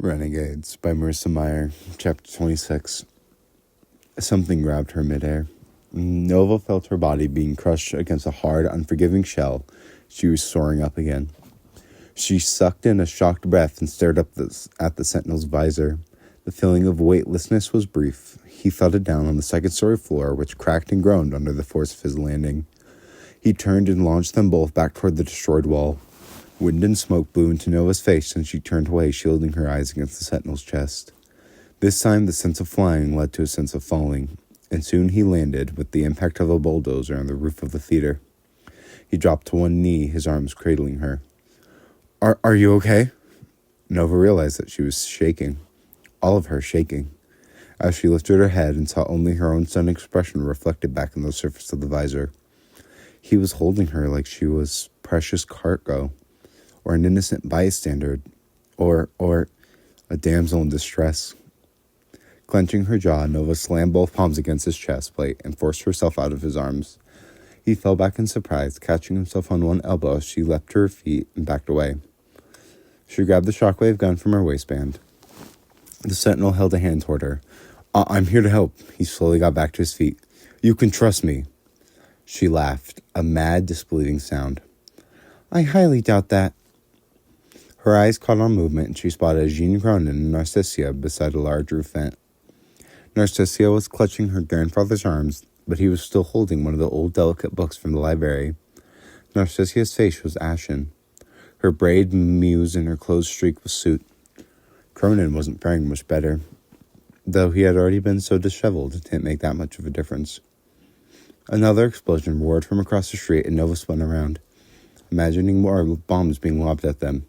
Renegades by Marissa Meyer, Chapter 26. Something grabbed her midair. Nova felt her body being crushed against a hard, unforgiving shell. She was soaring up again. She sucked in a shocked breath and stared up at the Sentinel's visor. The feeling of weightlessness was brief. He thudded down on the second-story floor, which cracked and groaned under the force of his landing. He turned and launched them both back toward the destroyed wall. Wind and smoke blew into Nova's face, and she turned away, shielding her eyes against the Sentinel's chest. This time, the sense of flying led to a sense of falling, and soon he landed with the impact of a bulldozer on the roof of the theater. He dropped to one knee, his arms cradling her. Are you okay? Nova realized that she was shaking, all of her shaking, as she lifted her head and saw only her own stunned expression reflected back on the surface of the visor. He was holding her like she was precious cargo, or an innocent bystander, or a damsel in distress. Clenching her jaw, Nova slammed both palms against his chest plate and forced herself out of his arms. He fell back in surprise, catching himself on one elbow as she leapt to her feet and backed away. She grabbed the shockwave gun from her waistband. The Sentinel held a hand toward her. I'm here to help. He slowly got back to his feet. You can trust me. She laughed, a mad, disbelieving sound. I highly doubt that. Her eyes caught on movement, and she spotted Jean Cronin and Narcissia beside a large roof vent. Narcissia was clutching her grandfather's arms, but he was still holding one of the old delicate books from the library. Narcissia's face was ashen. Her braid muse and her clothes streaked with soot. Cronin wasn't faring much better. Though he had already been so disheveled, it didn't make that much of a difference. Another explosion roared from across the street, and Nova spun around, imagining more bombs being lobbed at them.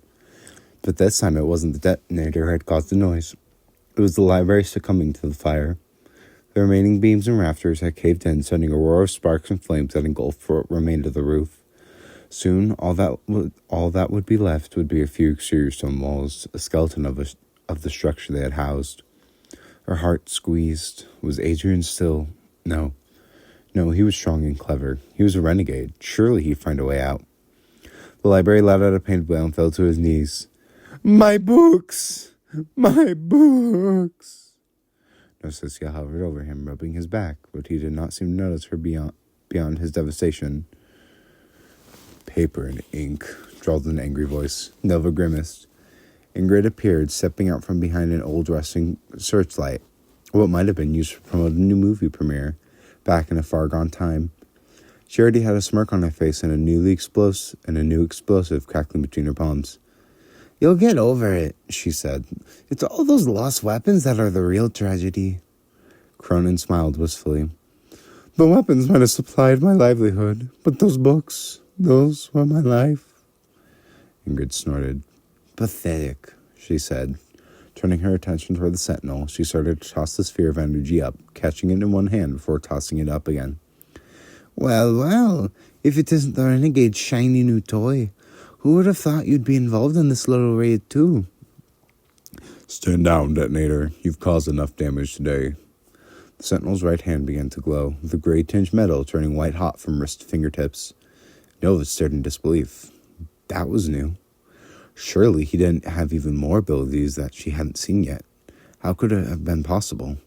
But this time it wasn't the detonator who had caused the noise. It was the library succumbing to the fire. The remaining beams and rafters had caved in, sending a roar of sparks and flames that engulfed what remained of the roof. Soon, all that would be left would be a few exterior stone walls, a skeleton of the structure they had housed. Her heart squeezed. Was Adrian still? No, he was strong and clever. He was a renegade. Surely he'd find a way out. The library let out a pained wail and fell to his knees. My books! My books! Narcissia hovered over him, rubbing his back, but he did not seem to notice her beyond his devastation. Paper and ink, drawled an angry voice. Nova grimaced. Ingrid appeared, stepping out from behind an old rusting searchlight, what might have been used to promote a new movie premiere, back in a far-gone time. She already had a smirk on her face and a new explosive crackling between her palms. You'll get over it, she said. It's all those lost weapons that are the real tragedy. Cronin smiled wistfully. The weapons might have supplied my livelihood, but those books, those were my life. Ingrid snorted. Pathetic, she said. Turning her attention toward the Sentinel, she started to toss the sphere of energy up, catching it in one hand before tossing it up again. Well, if it isn't the Renegade's shiny new toy, who would have thought you'd be involved in this little raid too? Stand down, detonator. You've caused enough damage today. The Sentinel's right hand began to glow, the gray-tinged metal turning white-hot from wrist to fingertips. Nova stared in disbelief. That was new. Surely he didn't have even more abilities that she hadn't seen yet. How could it have been possible?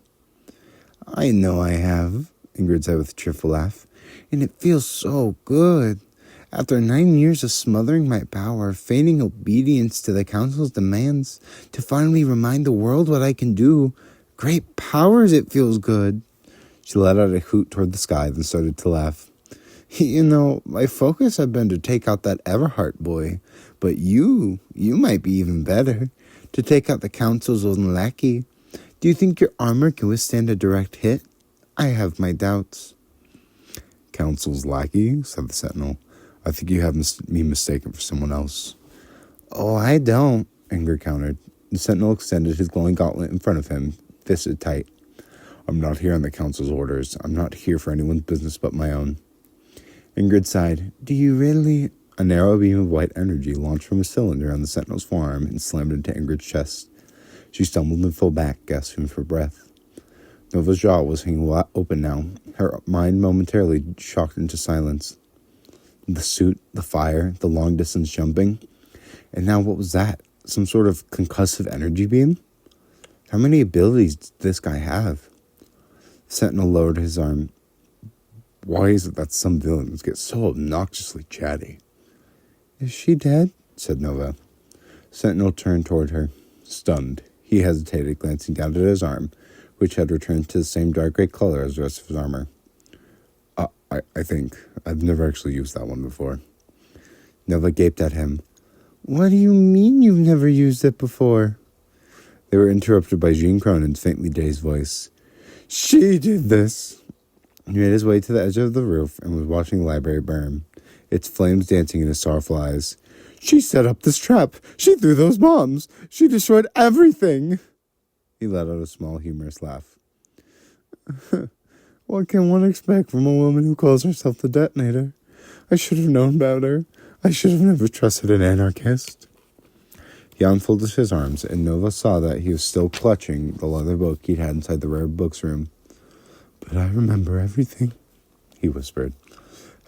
I know I have, Ingrid said with a cheerful laugh, and it feels so good. After 9 years of smothering my power, feigning obedience to the Council's demands, to finally remind the world what I can do, great powers, it feels good. She let out a hoot toward the sky, then started to laugh. You know, my focus had been to take out that Everhart boy, but you might be even better, to take out the Council's own lackey. Do you think your armor can withstand a direct hit? I have my doubts. Council's lackey, said the Sentinel. I think you have me mistaken for someone else. Oh, I don't, Ingrid countered. The Sentinel extended his glowing gauntlet in front of him, fisted tight. I'm not here on the Council's orders. I'm not here for anyone's business but my own. Ingrid sighed. Do you really? A narrow beam of white energy launched from a cylinder on the Sentinel's forearm and slammed into Ingrid's chest. She stumbled and fell back, gasping for breath. Nova's jaw was hanging open now, her mind momentarily shocked into silence. The suit, the fire, the long-distance jumping. And now what was that? Some sort of concussive energy beam? How many abilities does this guy have? Sentinel lowered his arm. Why is it that some villains get so obnoxiously chatty? Is she dead? Said Nova. Sentinel turned toward her, stunned. He hesitated, glancing down at his arm, which had returned to the same dark gray color as the rest of his armor. I think. I've never actually used that one before. Nova gaped at him. What do you mean you've never used it before? They were interrupted by Jean Cronin's faintly dazed voice. She did this. He made his way to the edge of the roof and was watching the library burn, its flames dancing in his sorrowful eyes. She set up this trap. She threw those bombs. She destroyed everything. He let out a small, humorous laugh. What can one expect from a woman who calls herself the detonator? I should have known better. I should have never trusted an anarchist. He unfolded his arms, and Nova saw that he was still clutching the leather book he'd had inside the rare books room. But I remember everything, he whispered.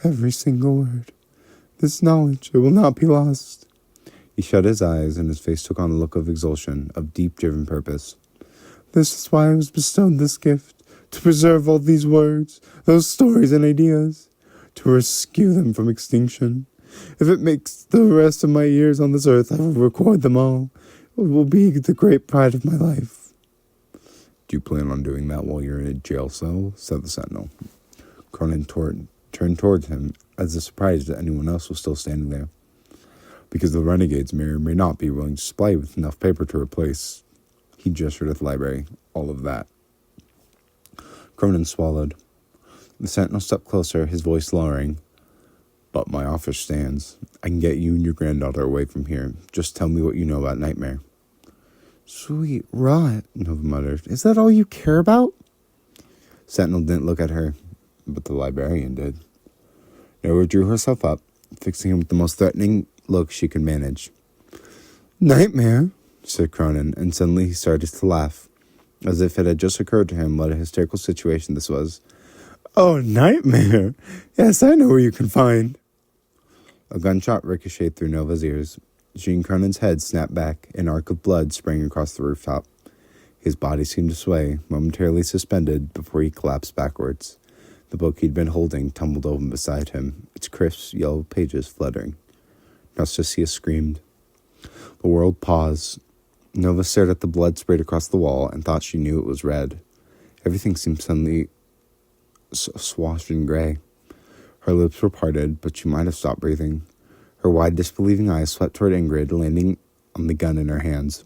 Every single word. This knowledge, it will not be lost. He shut his eyes, and his face took on a look of exultation, of deep-driven purpose. This is why I was bestowed this gift, to preserve all these words, those stories and ideas, to rescue them from extinction. If it makes the rest of my years on this earth, I will record them all. It will be the great pride of my life. Do you plan on doing that while you're in a jail cell? Said the Sentinel. Cronin turned towards him, as if surprised that anyone else was still standing there. Because the Renegades may or may not be willing to supply with enough paper to replace. He gestured at the library. All of that. Cronin swallowed. The Sentinel stepped closer, his voice lowering. But my offer stands. I can get you and your granddaughter away from here. Just tell me what you know about Nightmare. Sweet rot, Nova muttered. Is that all you care about? Sentinel didn't look at her, but the librarian did. Nova drew herself up, fixing him with the most threatening look she could manage. Nightmare, said Cronin, and suddenly he started to laugh, as if it had just occurred to him what a hysterical situation this was. Oh, Nightmare! Yes, I know where you can find. A gunshot ricocheted through Nova's ears. Jean Cronin's head snapped back, an arc of blood sprang across the rooftop. His body seemed to sway, momentarily suspended, before he collapsed backwards. The book he'd been holding tumbled open beside him, its crisp yellow pages fluttering. Narcissia screamed. The world paused. Nova stared at the blood sprayed across the wall and thought she knew it was red. Everything seemed suddenly swathed in gray. Her lips were parted, but she might have stopped breathing. Her wide, disbelieving eyes swept toward Ingrid, landing on the gun in her hands.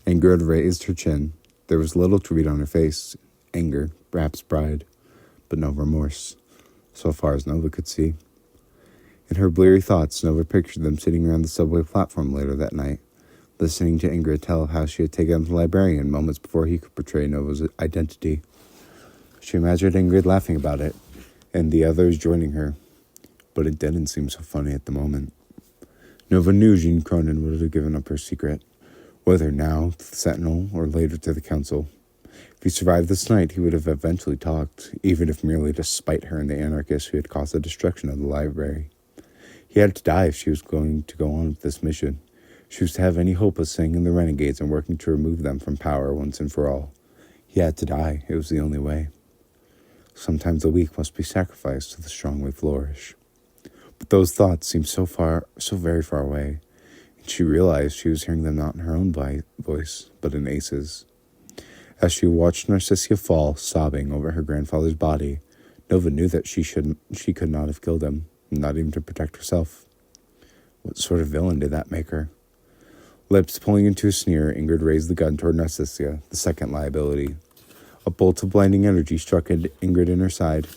Ingrid raised her chin. There was little to read on her face. Anger, perhaps pride, but no remorse, so far as Nova could see. In her bleary thoughts, Nova pictured them sitting around the subway platform later that night, listening to Ingrid tell how she had taken the librarian moments before he could betray Nova's identity. She imagined Ingrid laughing about it, and the others joining her, but it didn't seem so funny at the moment. Nova knew Jean Cronin would have given up her secret, whether now to the Sentinel or later to the Council. If he survived this night, he would have eventually talked, even if merely to spite her and the anarchists who had caused the destruction of the library. He had to die if she was going to go on with this mission. She was to have any hope of staying in the Renegades and working to remove them from power once and for all. He had to die. It was the only way. Sometimes the weak must be sacrificed so the strong may flourish. But those thoughts seemed so very far away, and she realized she was hearing them not in her own voice, but in Ace's. As she watched Narcissia fall, sobbing over her grandfather's body, Nova knew that she could not have killed him, not even to protect herself. What sort of villain did that make her? Lips pulling into a sneer, Ingrid raised the gun toward Narcissia, the second liability. A bolt of blinding energy struck Ingrid in her side,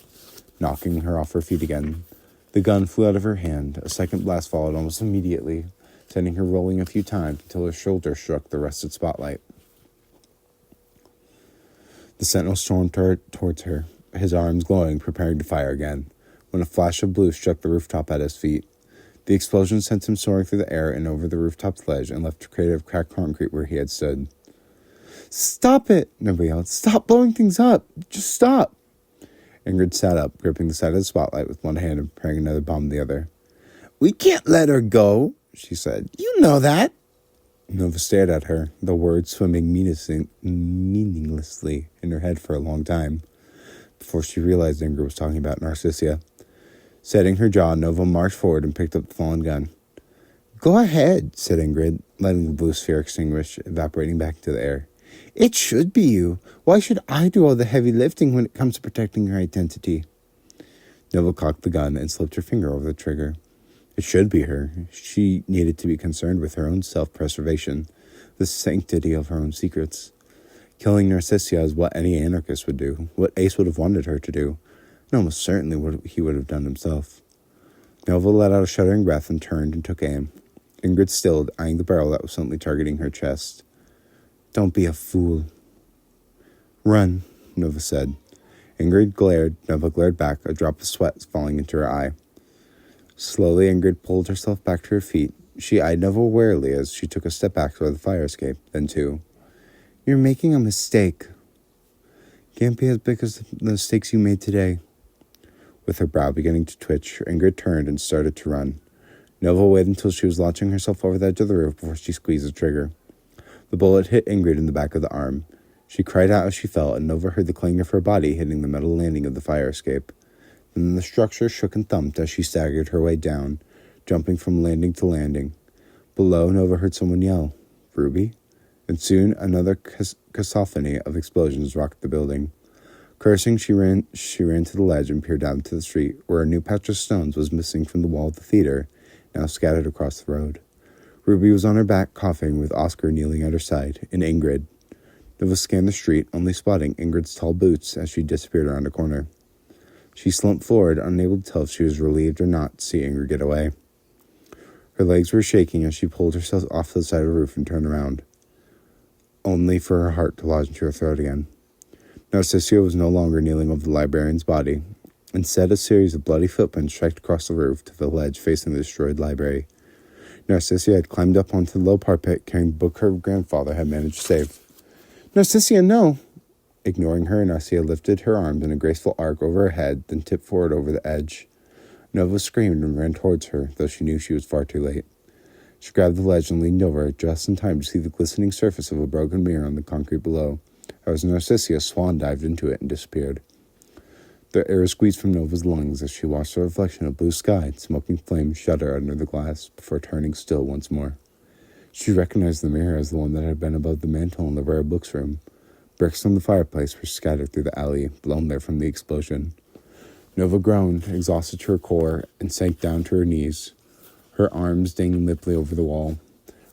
knocking her off her feet again. The gun flew out of her hand. A second blast followed almost immediately, sending her rolling a few times until her shoulder struck the rusted spotlight. The Sentinel stormed towards her, his arms glowing, preparing to fire again, when a flash of blue struck the rooftop at his feet. The explosion sent him soaring through the air and over the rooftop's ledge and left a crater of cracked concrete where he had stood. Stop it! Nobody yelled. Stop blowing things up! Just stop! Ingrid sat up, gripping the side of the spotlight with one hand and preparing another bomb with the other. We can't let her go, she said. You know that. Nova stared at her, the words swimming meaninglessly in her head for a long time, before she realized Ingrid was talking about Narcissia. Setting her jaw, Nova marched forward and picked up the fallen gun. "Go ahead," said Ingrid, letting the blue sphere extinguish, evaporating back into the air. "It should be you. Why should I do all the heavy lifting when it comes to protecting your identity?" Nova cocked the gun and slipped her finger over the trigger. It should be her. She needed to be concerned with her own self-preservation, the sanctity of her own secrets. Killing Narcissia is what any anarchist would do, what Ace would have wanted her to do, and almost certainly what he would have done himself. Nova let out a shuddering breath and turned and took aim. Ingrid stilled, eyeing the barrel that was suddenly targeting her chest. "Don't be a fool." "Run," Nova said. Ingrid glared. Nova glared back, a drop of sweat falling into her eye. Slowly, Ingrid pulled herself back to her feet. She eyed Nova warily as she took a step back toward the fire escape, then two. "You're making a mistake." "Can't be as big as the mistakes you made today." With her brow beginning to twitch, Ingrid turned and started to run. Nova waited until she was launching herself over the edge of the roof before she squeezed the trigger. The bullet hit Ingrid in the back of the arm. She cried out as she fell, and Nova heard the clang of her body hitting the metal landing of the fire escape. Then the structure shook and thumped as she staggered her way down, jumping from landing to landing. Below, Nova heard someone yell, "Ruby?" And soon another cacophony of explosions rocked the building. Cursing, she ran to the ledge and peered down to the street, where a new patch of stones was missing from the wall of the theater, now scattered across the road. Ruby was on her back, coughing, with Oscar kneeling at her side, and Ingrid. Nova scanned the street, only spotting Ingrid's tall boots as she disappeared around a corner. She slumped forward, unable to tell if she was relieved or not to see Ingrid get away. Her legs were shaking as she pulled herself off the side of the roof and turned around, only for her heart to lodge into her throat again. Narcissia was no longer kneeling over the librarian's body. Instead, a series of bloody footprints stretched across the roof to the ledge facing the destroyed library. Narcissia had climbed up onto the low parapet, carrying the book her grandfather had managed to save. "Narcissia, no!" Ignoring her, Narcissia lifted her arms in a graceful arc over her head, then tipped forward over the edge. Nova screamed and ran towards her, though she knew she was far too late. She grabbed the ledge and leaned over, just in time to see the glistening surface of a broken mirror on the concrete below, as Narcissia swan-dived into it and disappeared. The air squeezed from Nova's lungs as she watched the reflection of blue sky and smoking flames shudder under the glass before turning still once more. She recognized the mirror as the one that had been above the mantel in the rare books room. Bricks from the fireplace were scattered through the alley, blown there from the explosion. Nova groaned, exhausted to her core, and sank down to her knees, her arms dangling limply over the wall.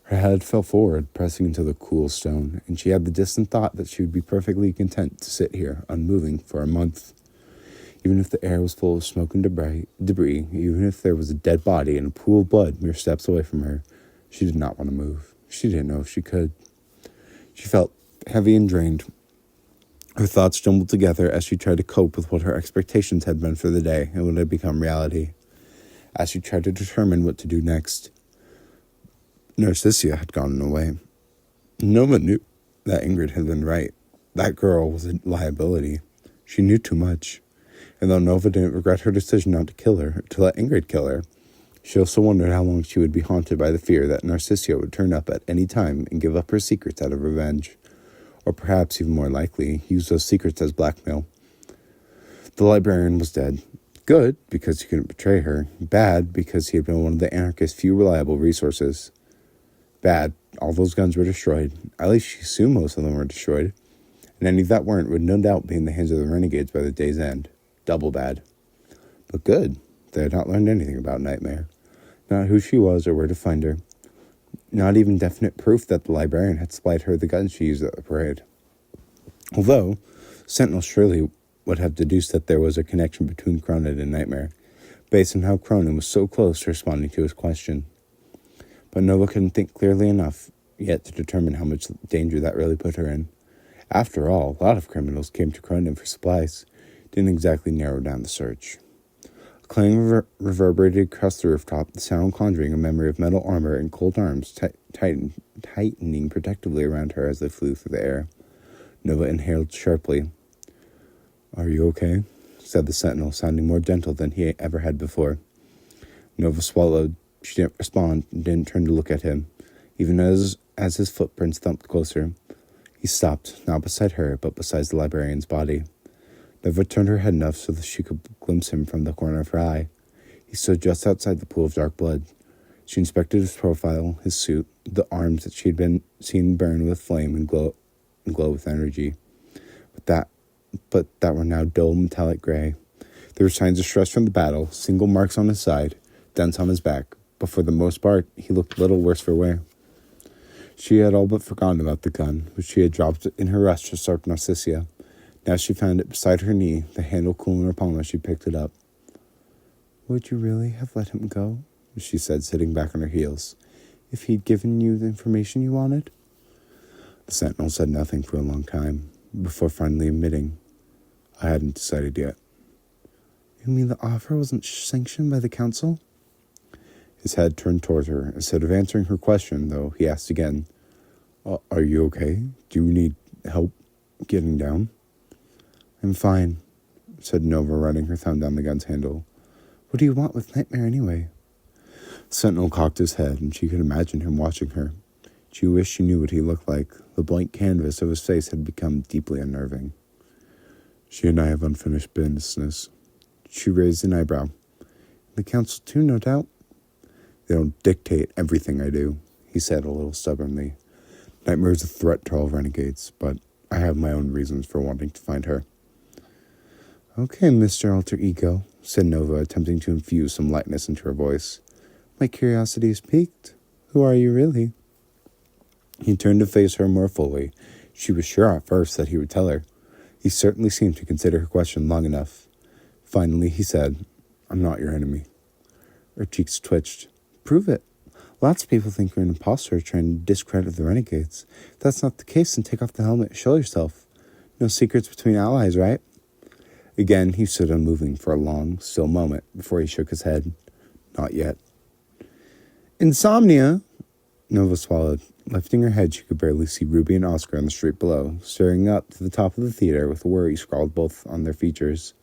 Her head fell forward, pressing into the cool stone, and she had the distant thought that she would be perfectly content to sit here, unmoving, for a month. Even if the air was full of smoke and debris, even if there was a dead body and a pool of blood mere steps away from her, she did not want to move. She didn't know if she could. She felt heavy and drained. Her thoughts jumbled together as she tried to cope with what her expectations had been for the day and what had become reality. As she tried to determine what to do next, Narcissia had gone away. Nova knew that Ingrid had been right. That girl was a liability. She knew too much. And though Nova didn't regret her decision not to kill her, to let Ingrid kill her, she also wondered how long she would be haunted by the fear that Narcissia would turn up at any time and give up her secrets out of revenge. Or perhaps, even more likely, use those secrets as blackmail. The librarian was dead. Good, because he couldn't betray her. Bad, because he had been one of the anarchists' few reliable resources. Bad, all those guns were destroyed. At least she assumed most of them were destroyed. And any that weren't would no doubt be in the hands of the Renegades by the day's end. Double bad. But good, they had not learned anything about Nightmare. Not who she was or where to find her. Not even definite proof that the librarian had supplied her the guns she used at the parade. Although, Sentinel surely would have deduced that there was a connection between Cronin and Nightmare, based on how Cronin was so close to responding to his question. But Nova couldn't think clearly enough yet to determine how much danger that really put her in. After all, a lot of criminals came to Cronin for supplies. Didn't exactly narrow down the search. A clang reverberated across the rooftop, the sound conjuring a memory of metal armor and cold arms tightening protectively around her as they flew through the air. Nova inhaled sharply. "Are you okay?" said the sentinel, sounding more gentle than he ever had before. Nova swallowed. She didn't respond and didn't turn to look at him, even as as his footprints thumped closer. He stopped, not beside her, but beside the librarian's body. Nova turned her head enough so that she could glimpse him from the corner of her eye. He stood just outside the pool of dark blood. She inspected his profile, his suit, the arms that she had been seen burn with flame and glow with energy. But that were now dull metallic gray. There were signs of stress from the battle, single marks on his side, dents on his back, but for the most part, he looked little worse for wear. She had all but forgotten about the gun, which she had dropped in her rush to start Narcissia. Now she found it beside her knee, the handle cool in her palm as she picked it up. "Would you really have let him go?" she said, sitting back on her heels. "If he'd given you the information you wanted?" The sentinel said nothing for a long time, before finally admitting, "I hadn't decided yet." "You mean the offer wasn't sanctioned by the council?" His head turned toward her. Instead of answering her question, though, he asked again, "Are you okay? Do you need help getting down?" "I'm fine," said Nova, running her thumb down the gun's handle. "What do you want with Nightmare, anyway?" The sentinel cocked his head, and she could imagine him watching her. She wished she knew what he looked like. The blank canvas of his face had become deeply unnerving. "She and I have unfinished business." She raised an eyebrow. "The council too, no doubt." "They don't dictate everything I do," he said a little stubbornly. "Nightmare is a threat to all renegades, but I have my own reasons for wanting to find her." "Okay, Mr. Alter Ego," said Nova, attempting to infuse some lightness into her voice. "My curiosity is piqued. Who are you really?" He turned to face her more fully. She was sure at first that he would tell her. He certainly seemed to consider her question long enough. Finally, he said, "I'm not your enemy." Her cheeks twitched. "Prove it. Lots of people think you're an imposter trying to discredit the Renegades. If that's not the case, then take off the helmet and show yourself. No secrets between allies, right?" Again, he stood unmoving for a long, still moment before he shook his head. "Not yet." "Insomnia?" Nova swallowed. Lifting her head, she could barely see Ruby and Oscar on the street below, staring up to the top of the theater with worry scrawled both on their features.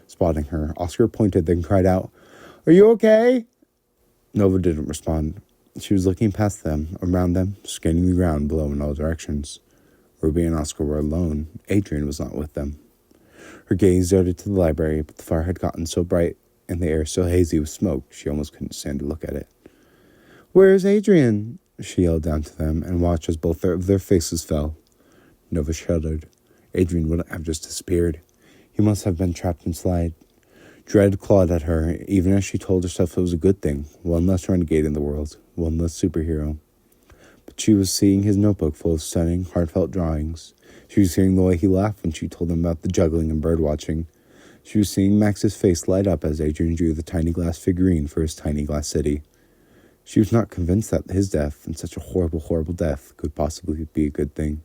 Spotting her, Oscar pointed, then cried out, "Are you okay?" Nova didn't respond. She was looking past them, around them, scanning the ground below in all directions. Ruby and Oscar were alone. Adrian was not with them. Her gaze darted to the library, but the fire had gotten so bright and the air so hazy with smoke she almost couldn't stand to look at it. "Where's Adrian?" she yelled down to them, and watched as both of their faces fell. Nova shuddered. Adrian wouldn't have just disappeared. He must have been trapped inside. Dread clawed at her, even as she told herself it was a good thing. One less renegade in the world, one less superhero. But she was seeing his notebook full of stunning, heartfelt drawings. She was hearing the way he laughed when she told him about the juggling and bird-watching. She was seeing Max's face light up as Adrian drew the tiny glass figurine for his tiny glass city. She was not convinced that his death, and such a horrible, horrible death, could possibly be a good thing.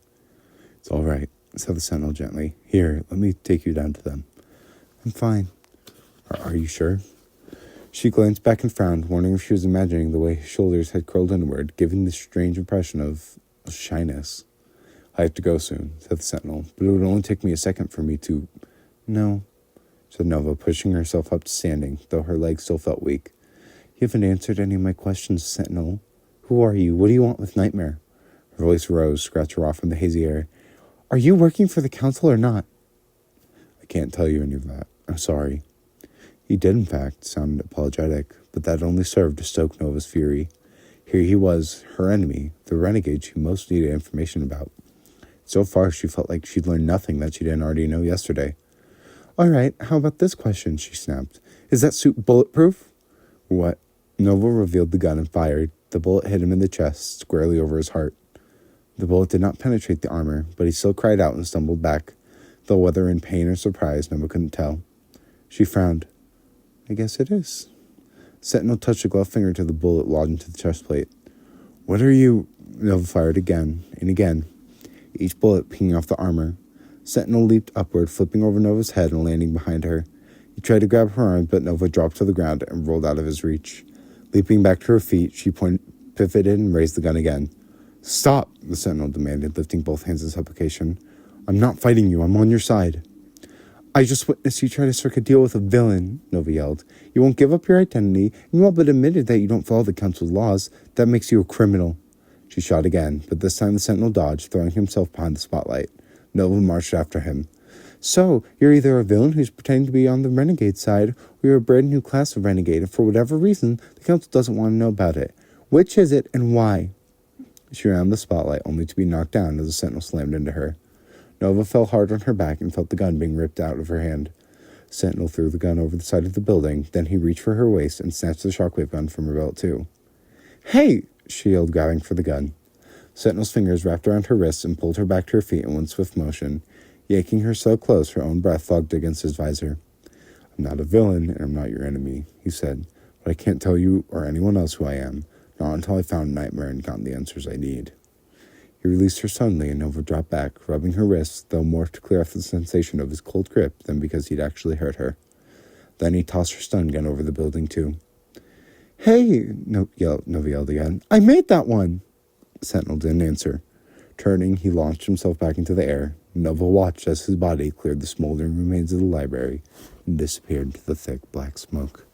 "It's all right," said the sentinel gently. "Here, let me take you down to them." "I'm fine." Are you sure?" She glanced back and frowned, wondering if she was imagining the way his shoulders had curled inward, giving this strange impression of shyness. "I have to go soon," said the sentinel, "but it would only take me a second for me to—" "No," said Nova, pushing herself up to standing, though her legs still felt weak. "You haven't answered any of my questions, Sentinel. Who are you? What do you want with Nightmare?" Her voice rose, scratching her off in the hazy air. "Are you working for the council or not?" "I can't tell you any of that. I'm sorry." He did, in fact, sound apologetic, but that only served to stoke Nova's fury. Here he was, her enemy, the renegade she most needed information about. So far, she felt like she'd learned nothing that she didn't already know yesterday. "All right, how about this question?" she snapped. "Is that suit bulletproof?" "What?" Nova revealed the gun and fired. The bullet hit him in the chest, squarely over his heart. The bullet did not penetrate the armor, but he still cried out and stumbled back, though whether in pain or surprise, Nova couldn't tell. She frowned. "I guess it is." Sentinel touched a gloved finger to the bullet lodged into the chest plate. "What are you—" Nova fired again and again, each bullet pinging off the armor. Sentinel leaped upward, flipping over Nova's head and landing behind her. He tried to grab her arms, but Nova dropped to the ground and rolled out of his reach. Leaping back to her feet, she pivoted and raised the gun again. "Stop," the sentinel demanded, lifting both hands in supplication. "I'm not fighting you. I'm on your side." "I just witnessed you try to strike a deal with a villain," Nova yelled. "You won't give up your identity, and you all but admitted that you don't follow the council's laws. That makes you a criminal." She shot again, but this time the sentinel dodged, throwing himself behind the spotlight. Nova marched after him. So, you're either a villain who's pretending to be on the renegade side, or you're a brand new class of renegade, and for whatever reason, the council doesn't want to know about it. Which is it, and why? She ran the spotlight, only to be knocked down as the sentinel slammed into her. Nova fell hard on her back and felt the gun being ripped out of her hand. Sentinel threw the gun over the side of the building, then he reached for her waist and snatched the shockwave gun from her belt, too. Hey! She yelled, grabbing for the gun. Sentinel's fingers wrapped around her wrists and pulled her back to her feet in one swift motion, yanking her so close her own breath fogged against his visor. I'm not a villain, and I'm not your enemy, he said, but I can't tell you or anyone else who I am, not until I found Nightmare and gotten the answers I need. He released her suddenly, and Nova dropped back, rubbing her wrists, though more to clear off the sensation of his cold grip than because he'd actually hurt her. Then he tossed her stun gun over the building, too. Hey! Nova yelled again. I made that one! Sentinel didn't answer. Turning, he launched himself back into the air. Nova watched as his body cleared the smoldering remains of the library and disappeared into the thick black smoke.